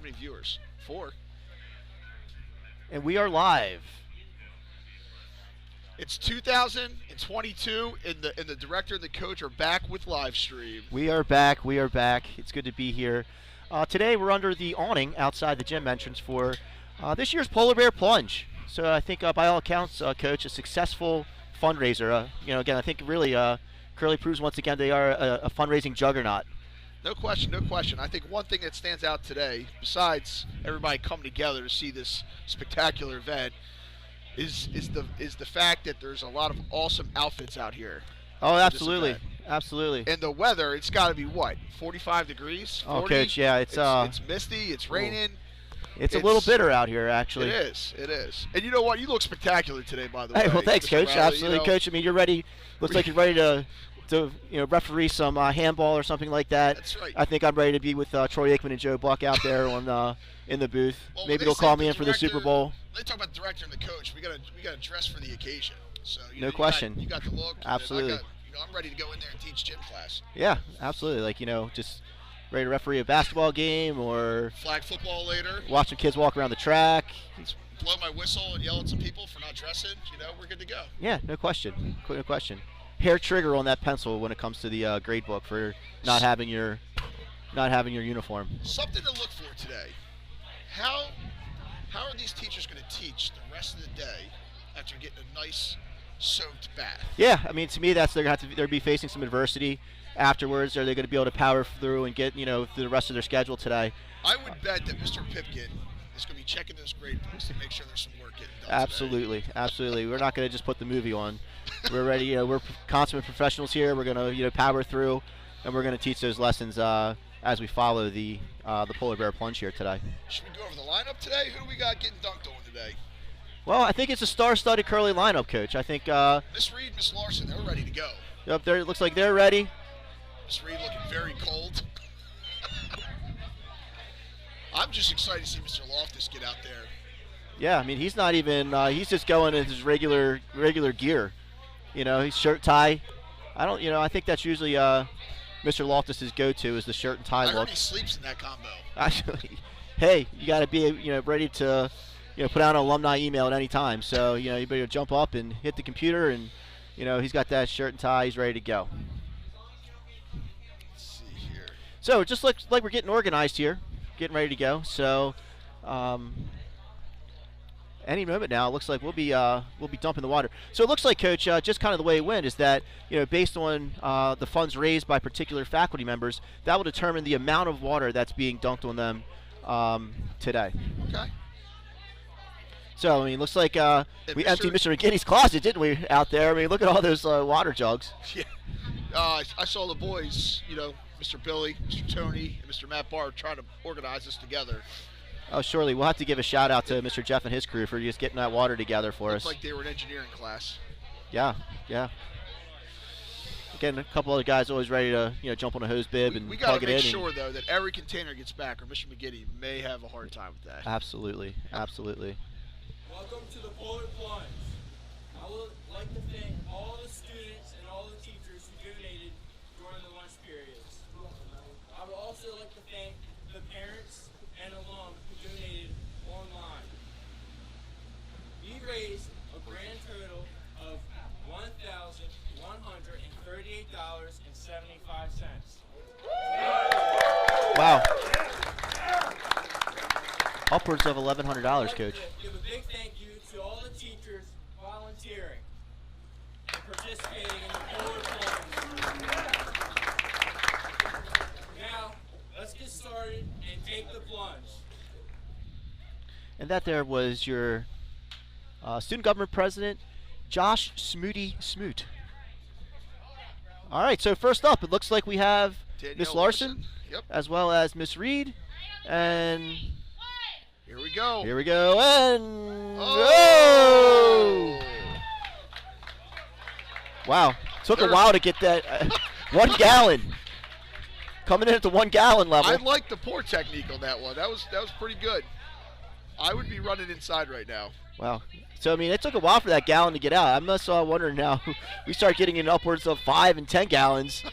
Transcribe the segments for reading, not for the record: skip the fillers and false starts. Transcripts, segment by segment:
many viewers? 4. And we are live. It's 2022, and the director and the coach are back with live stream. We are back. We are back. It's good to be here. Today we're under the awning outside the gym entrance for this year's Polar Bear Plunge. So I think by all accounts, Coach, a successful fundraiser. Again, I think really Curley proves once again they are a fundraising juggernaut. No question, no question. I think one thing that stands out today, besides everybody coming together to see this spectacular event, is the fact that there's a lot of awesome outfits out here. Oh, absolutely, absolutely. And the weather, it's got to be what, 45 degrees? 40? Oh, Coach, yeah, it's misty, it's raining. It's a little bitter out here, actually. It is, it is. And you know what? You look spectacular today, by the way. Hey, well, thanks, Coach. Riley, absolutely, Coach. I mean, you're ready. Looks like you're ready to referee some handball or something like that. That's right. I think I'm ready to be with Troy Aikman and Joe Buck out there on in the booth. Well, maybe they'll call me in for the Super Bowl. They talk about the director and the coach. We gotta dress for the occasion. So no question. You got the look. Absolutely. I'm ready to go in there and teach gym class. Yeah, absolutely. Like just ready to referee a basketball game or flag football later. Watch some kids walk around the track. Blow my whistle and yell at some people for not dressing. We're good to go. Yeah, no question. No question. Hair trigger on that pencil when it comes to the grade book for not having your uniform. Something to look for today. How are these teachers going to teach the rest of the day after getting a nice soaked bath? Yeah, I mean, to me, they're going to be facing some adversity afterwards. Are they going to be able to power through and get through the rest of their schedule today? I would bet that Mr. Pipkin is going to be checking those grade books to make sure there's some work getting done. Absolutely, today. Absolutely. We're not going to just put the movie on. We're ready. We're consummate professionals here. We're going to power through, and we're going to teach those lessons as we follow the Polar Bear Plunge here today. Should we go over the lineup today? Who do we got getting dunked on today? Well, I think it's a star-studded Curley lineup, Coach. I think Miss Reed, Miss Larson, they're ready to go. Yep, it looks like they're ready. Miss Reed looking very cold. I'm just excited to see Mr. Loftus get out there. Yeah, I mean, he's not even he's just going in his regular gear. He's shirt tie. I think that's usually Mr. Loftus's go-to is the shirt and tie look. I heard he sleeps in that combo. Actually, hey, you got to be ready to put out an alumni email at any time. So you better jump up and hit the computer, and he's got that shirt and tie. He's ready to go. Let's see here. So it just looks like we're getting organized here, getting ready to go. So any moment now, it looks like we'll be dumping the water. So it looks like, Coach, just kind of the way it went is that based on the funds raised by particular faculty members, that will determine the amount of water that's being dunked on them today. Okay. So I mean, looks like we emptied Mr. McGinney's closet, didn't we, out there? I mean, look at all those water jugs. Yeah. I saw the boys, Mr. Billy, Mr. Tony, and Mr. Matt Barr trying to organize this together. Oh, surely. We'll have to give a shout-out to Mr. Jeff and his crew for just getting that water together for us. Looks like they were in engineering class. Yeah, yeah. Again, a couple other guys always ready to jump on a hose bib and plug it in. We got to make sure, though, that every container gets back, or Mr. McGinney may have a hard time with that. Absolutely, absolutely. Welcome to the Polar Plunge. I would like to thank all the students and all the teachers who donated during the lunch periods. I would also like to thank the parents and alum who donated online. We raised a grand total of $1,138.75. Wow. Upwards of $1,100, Coach. Give a big thank you to all the teachers volunteering and participating in the Polar Plunge. Now, let's get started and take the plunge. And that there was your student government president, Josh Smoot. All right, so first up, it looks like we have Miss Larson, Yep. as well as Miss Reed, and Here we go. here we go, and Oh! Wow, took a while to get that 1 gallon. Coming in at the 1 gallon level. I like the pour technique on that one. That was pretty good. I would be running inside right now. Wow. So, I mean, it took a while for that gallon to get out. I'm just wondering now, we start getting in upwards of 5 and 10 gallons.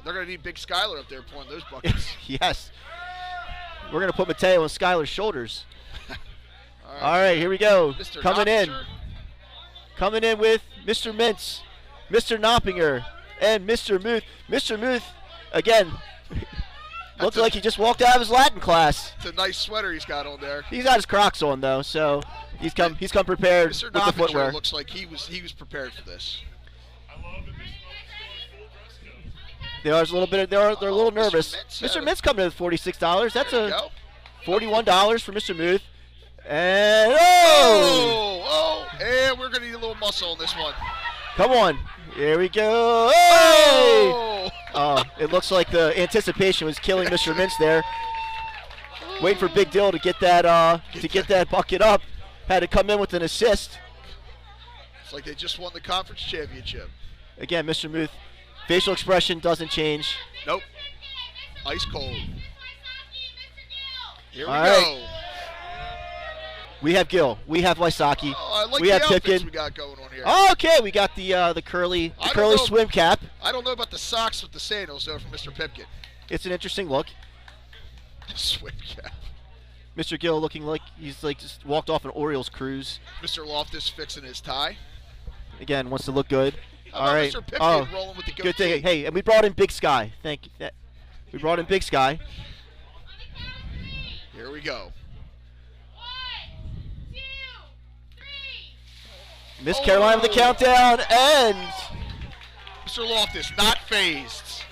They're going to need Big Skyler up there pouring those buckets. Yes. We're going to put Mateo on Skylar's shoulders. All right, here we go. Mr. Coming in. Knopfinger. Coming in with Mr. Mintz, Mr. Knoppinger, and Mr. Muth. Mr. Muth, again, looks like he just walked out of his Latin class. It's a nice sweater he's got on there. He's got his Crocs on though, so he's come prepared Mr. with the Knopfinger footwear. looks like he was prepared for this. They're a little bit. They're a little nervous. Mr. Mr. Mintz coming in at $46. That's There you a go. $41 for Mr. Muth. And and we're gonna need a little muscle on this one. come on, here we go. Hey! Oh, It looks like the anticipation was killing Mr. Mintz there. Waiting for Big Dill to get that get that bucket up. Had to come in with an assist. it's like they just won the conference championship. Again, Mr. Muth, facial expression doesn't change. Nope. Ice cold. Here we All go. right. We have Gill. We have Wysocki. Oh, I like we the have outfits Pipkin. we got going on here. Okay, we got the Curley I don't Curley know. swim cap. I don't know about the socks with the sandals though from Mr. Pipkin. It's an interesting look. Swim cap. Mr. Gill looking like he's like just walked off an Orioles cruise. Mr. Loftus fixing his tie. Again, wants to look good. How All about right. Mr. Pipkin Oh, rolling with the goatee? good thing. Hey, and we brought in Big Sky. Thank you. We brought in Big Sky. Here we go. Miss Carolina with the countdown, and Mr. Loftus not phased.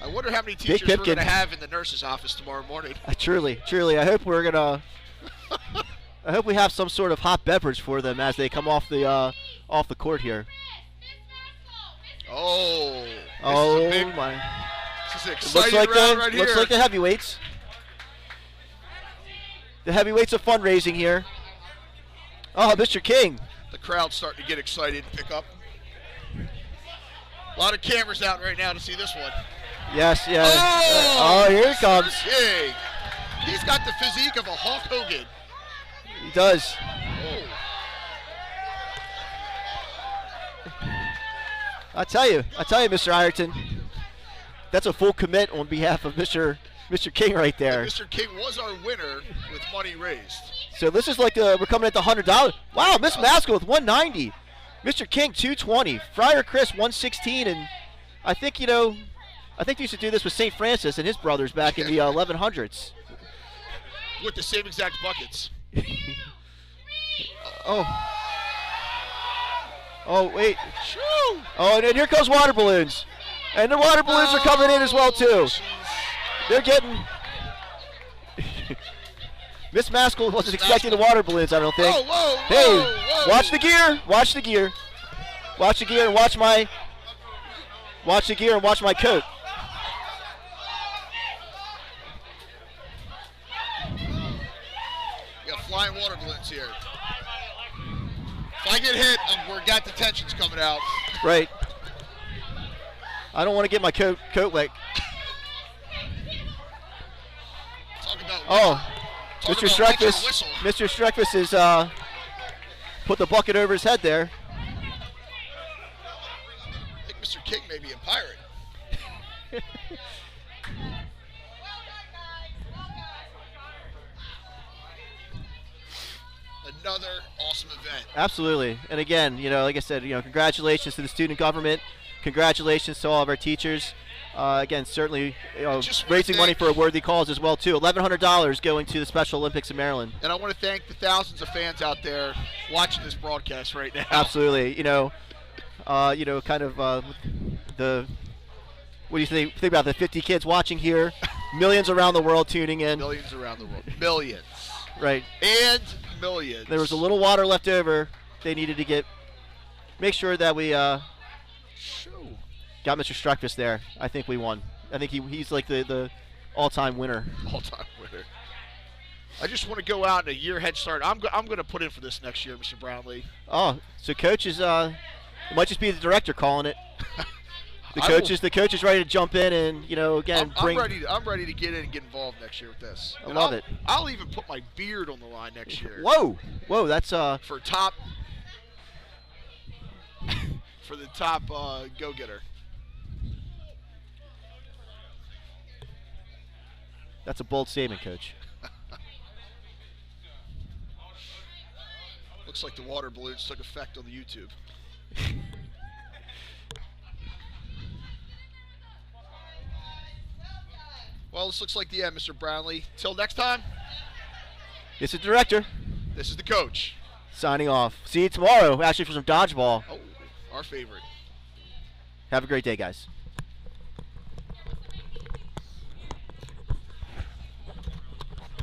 I wonder how many teachers we're Pipkin. going to have in the nurse's office tomorrow morning. truly, I hope we're gonna. I hope we have some sort of hot beverage for them as they come off the court here. Oh. Oh this is a big, my! This is an It exciting round right here. looks like the heavyweights. The heavyweights of fundraising here. Oh, Mr. King. The crowd's starting to get excited and pick up. A lot of cameras out right now to see this one. Yes, yeah. Oh, Here it comes. Mr. King. He's got the physique of a Hulk Hogan. He does. Oh. I tell you, Mr. Ireton, that's a full commit on behalf of Mr. King right there. And Mr. King was our winner with money raised. So this is like we're coming at the $100. Wow, Miss Maskell with 190, Mr. King 220, Friar Chris 116, and I think they used to do this with St. Francis and his brothers back in the 1100s. With the same exact buckets. Oh wait. Shoo! Oh, and here goes water balloons, and the water balloons are coming in as well too. They're getting. Miss Maskell wasn't expecting the water balloons, I don't think. Whoa, Hey, whoa. watch the gear! Watch the gear! Watch the gear and watch my. Watch the gear and watch my coat. We got flying water balloons here. If I get hit, we've got the tensions coming out. Right. I don't want to get my coat wet. Talk about Mr. about wet your Streckfus. whistle. Mr. Streckfus has put the bucket over his head there. I think Mr. King may be a pirate. Another awesome event. Absolutely. And again, like I said, congratulations to the student government. Congratulations to all of our teachers. Again, certainly Just raising money thank- for a worthy cause as well too. $1,100 going to the Special Olympics of Maryland. And I want to thank the thousands of fans out there watching this broadcast right now. Absolutely. Kind of the. What do you think about the 50 kids watching here? Millions around the world tuning in. Millions around the world. Millions. Right. And millions. There was a little water left over. They needed to make sure that we Shoo. got Mr. Streckfus there. I think we won. I think he's like the all-time winner. All-time winner. I just want to go out in a year head start. I'm going to put in for this next year, Mr. Brownlee. Oh, so coach is it might just be the director calling it. The coach is ready to jump in and again bring. I'm ready to get in and get involved next year with this. I love it. I'll even put my beard on the line next year. Whoa, that's For top. for the top go-getter. That's a bold statement, Coach. Looks like the water balloons took effect on the YouTube. Well, this looks like the end, Mr. Brownlee. Till next time, This is the director this is the coach. signing off. See you tomorrow, actually, for some dodgeball. Oh, our favorite. Have a great day, guys.